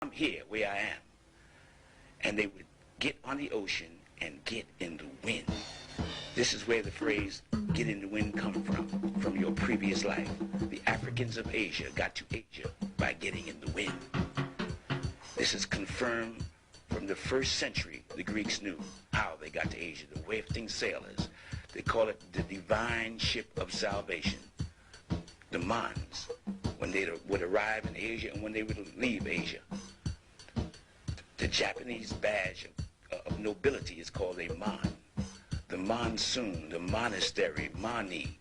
I'm here where I am. And they would get on the ocean and get in the wind. This is where the phrase get in the wind come from your previous life. The Africans of Asia got to Asia by getting in the wind. This is confirmed from the first century. The Greeks knew how they got to Asia. The wafting sailors, they call it the divine ship of salvation. The Mans, when they would arrive in Asia and when they would leave Asia. The Japanese badge of nobility is called a man. The monsoon, the monastery, mani,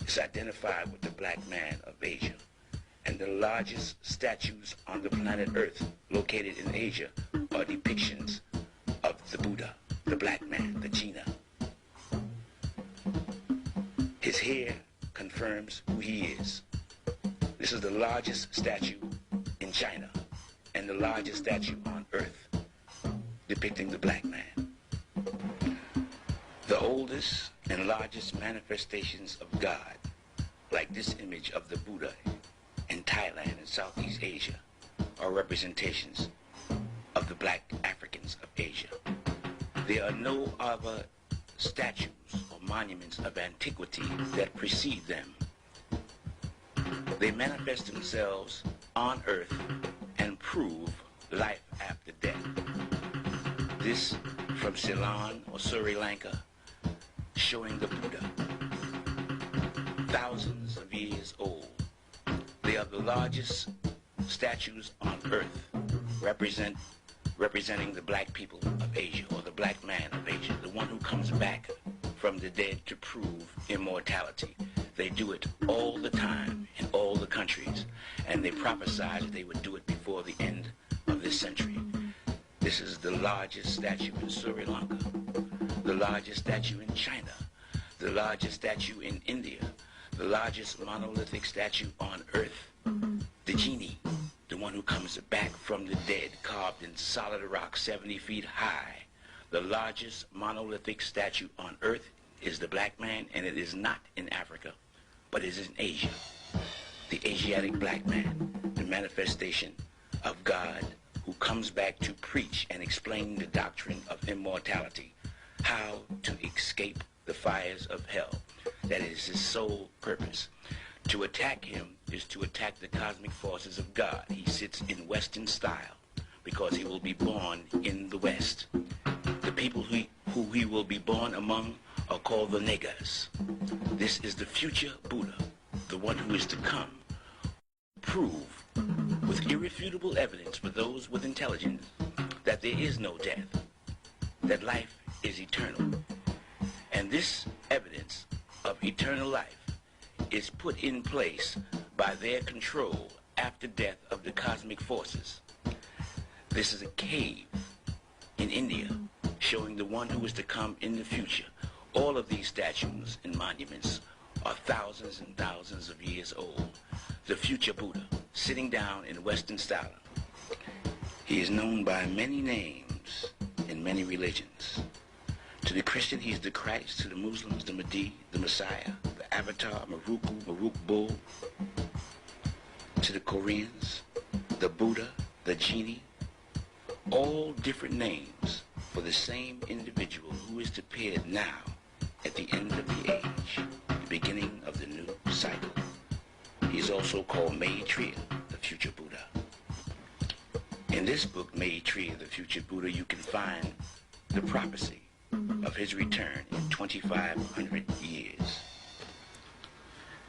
is identified with the black man of Asia. And the largest statues on the planet Earth located in Asia are depictions of the Buddha, the black man, the Jinnah. His hair confirms who he is. This is the largest statue in China and the largest statue on Earth depicting the black man. The oldest and largest manifestations of God, like this image of the Buddha in Thailand and Southeast Asia, are representations of the black Africans of Asia. There are no other statues or monuments of antiquity that precede them. They manifest themselves on Earth and prove life after death. This from Ceylon or Sri Lanka, showing the Buddha, thousands of years old. They are the largest statues on Earth, representing the black people of Asia, or the black man of Asia, the one who comes back from the dead to prove immortality. They do it all the time in all the countries, and they prophesied that they would do it before the end of this century. This is the largest statue in Sri Lanka, the largest statue in China, the largest statue in India, the largest monolithic statue on Earth, the genie, the one who comes back from the dead, carved in solid rock 70 feet high. The largest monolithic statue on Earth is the black man, and it is not in Africa, but it is in Asia. The Asiatic black man, the manifestation of God who comes back to preach and explain the doctrine of immortality, how to escape the fires of hell. That is his sole purpose. To attack him is to attack the cosmic forces of God. He sits in Western style because he will be born in the West. The people who he will be born among are called the niggas. This is the future Buddha, the one who is to come, prove with irrefutable evidence for those with intelligence that there is no death, that life is eternal. And this evidence of eternal life is put in place by their control after death of the cosmic forces. This is a cave in India showing the one who is to come in the future. All of these statues and monuments are thousands and thousands of years old. The future Buddha, sitting down in Western style. He is known by many names in many religions. To the Christian, he's the Christ. To the Muslims, the Mahdi, the Messiah, the Avatar, Maruk Bull. To the Koreans, the Buddha, the Genie. All different names for the same individual who is to appear now at the end of the age, the beginning of the new cycle. He is also called Maitreya, the future Buddha. In this book, Maitreya, the future Buddha, you can find the prophecy of his return in 2,500 years.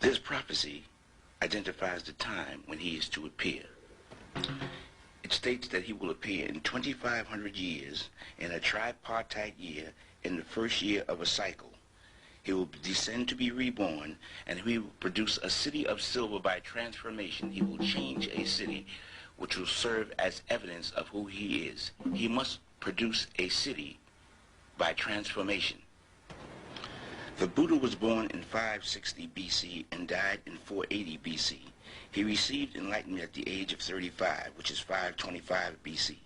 This prophecy identifies the time when he is to appear. It states that he will appear in 2,500 years in a tripartite year in the first year of a cycle. He will descend to be reborn, and he will produce a city of silver by transformation. He will change a city which will serve as evidence of who he is. He must produce a city by transformation. The Buddha was born in 560 BC and died in 480 BC. He received enlightenment at the age of 35, which is 525 BC.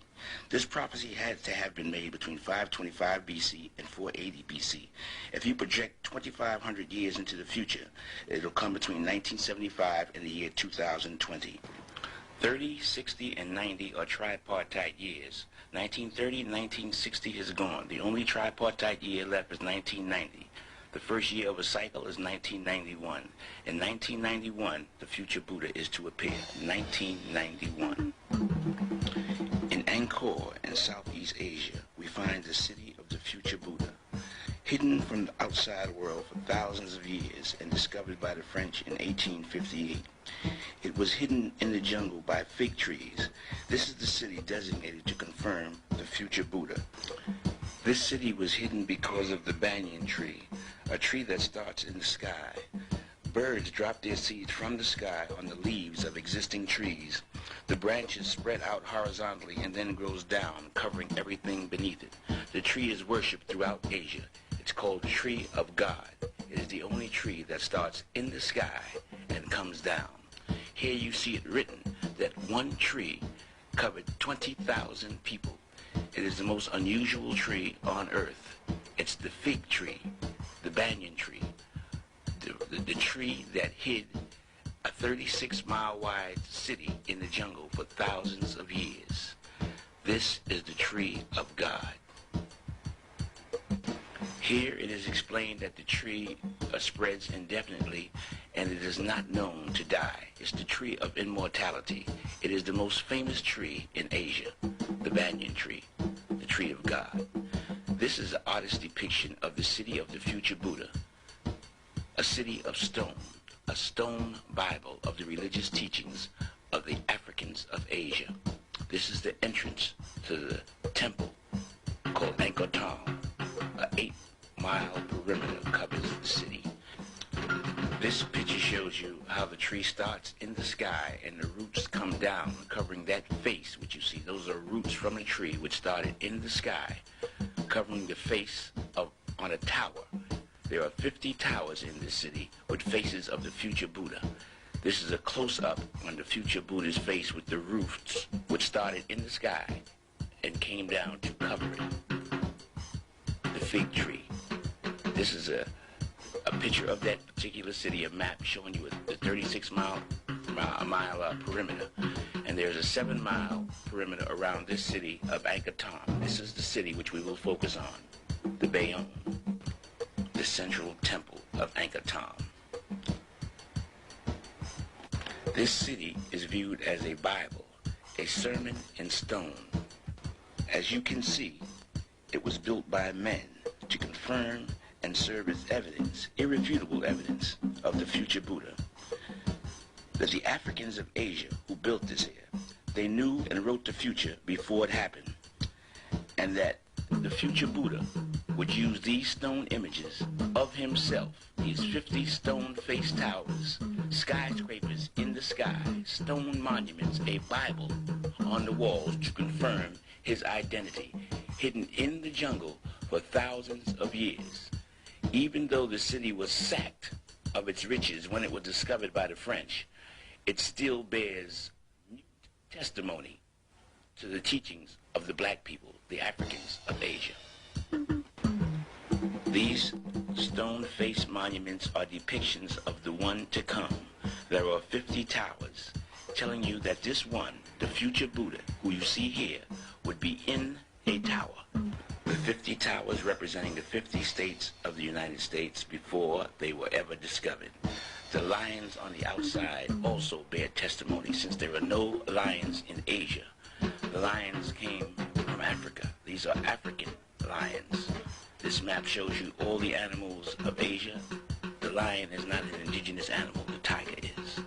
This prophecy had to have been made between 525 BC and 480 BC. If you project 2,500 years into the future, it'll come between 1975 and the year 2020. 30, 60, and 90 are tripartite years. 1930 and 1960 is gone. The only tripartite year left is 1990. The first year of a cycle is 1991. In 1991, the future Buddha is to appear. 1991. In Angkor in Southeast Asia, we find the city of the future Buddha, hidden from the outside world for thousands of years and discovered by the French in 1858. It was hidden in the jungle by fig trees. This is the city designated to confirm the future Buddha. This city was hidden because of the banyan tree, a tree that starts in the sky. Birds drop their seeds from the sky on the leaves of existing trees. The branches spread out horizontally and then grows down, covering everything beneath it. The tree is worshipped throughout Asia. It's called the tree of God. It is the only tree that starts in the sky and comes down. Here you see it written that one tree covered 20,000 people. It is the most unusual tree on earth. It's the fig tree, the banyan tree, the tree that hid a 36-mile wide city in the jungle for thousands of years. This is the tree of God. Here it is explained that the tree spreads indefinitely and it is not known to die. It's the tree of immortality. It is the most famous tree in Asia, the banyan tree, the tree of God. This is an artist's depiction of the city of the future Buddha, a city of stone, a stone Bible of the religious teachings of the Africans of Asia. This is the entrance to the temple called Angkor Thom. An 8-mile perimeter covers the city. This picture shows you how the tree starts in the sky and the roots come down, covering that face which you see. Those are roots from the tree which started in the sky, covering the face on a tower. There are 50 towers in this city with faces of the future Buddha. This is a close-up on the future Buddha's face with the roots which started in the sky and came down to cover it. The fig tree. This is a picture of that particular city, a map showing you the 36-mile perimeter. And there's a 7-mile perimeter around this city of Angkor Thom. This is the city which we will focus on, the Bayonne, the central temple of Angkor Thom. This city is viewed as a Bible, a sermon in stone. As you can see, it was built by men to confirm and serve as evidence, irrefutable evidence, of the future Buddha. That the Africans of Asia who built this here, they knew and wrote the future before it happened, and that the future Buddha would use these stone images of himself, these 50 stone-faced towers, skyscrapers in the sky, stone monuments, a Bible on the walls to confirm his identity, hidden in the jungle for thousands of years. Even though the city was sacked of its riches when it was discovered by the French, it still bears testimony to the teachings of the black people, the Africans of Asia. These stone-faced monuments are depictions of the one to come. There are 50 towers telling you that this one, the future Buddha, who you see here, would be in a tower. The 50 towers representing the 50 states of the United States before they were ever discovered. The lions on the outside also bear testimony, since there are no lions in Asia. The lions came from Africa. These are African lions. This map shows you all the animals of Asia. The lion is not an indigenous animal. The tiger is.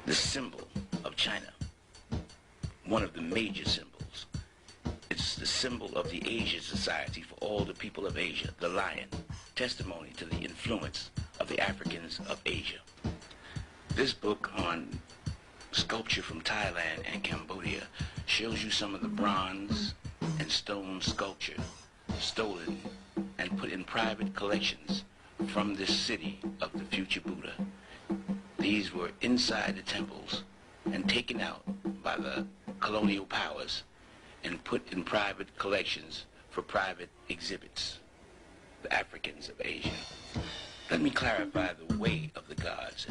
The symbol of China, one of the major symbols. It's the symbol of the Asia Society for all the people of Asia, the lion, testimony to the influence of the Africans of Asia. This book on sculpture from Thailand and Cambodia shows you some of the bronze and stone sculpture stolen and put in private collections from this city of the future Buddha. These were inside the temples and taken out by the colonial powers and put in private collections for private exhibits. The Africans of Asia. Let me clarify the way of the gods.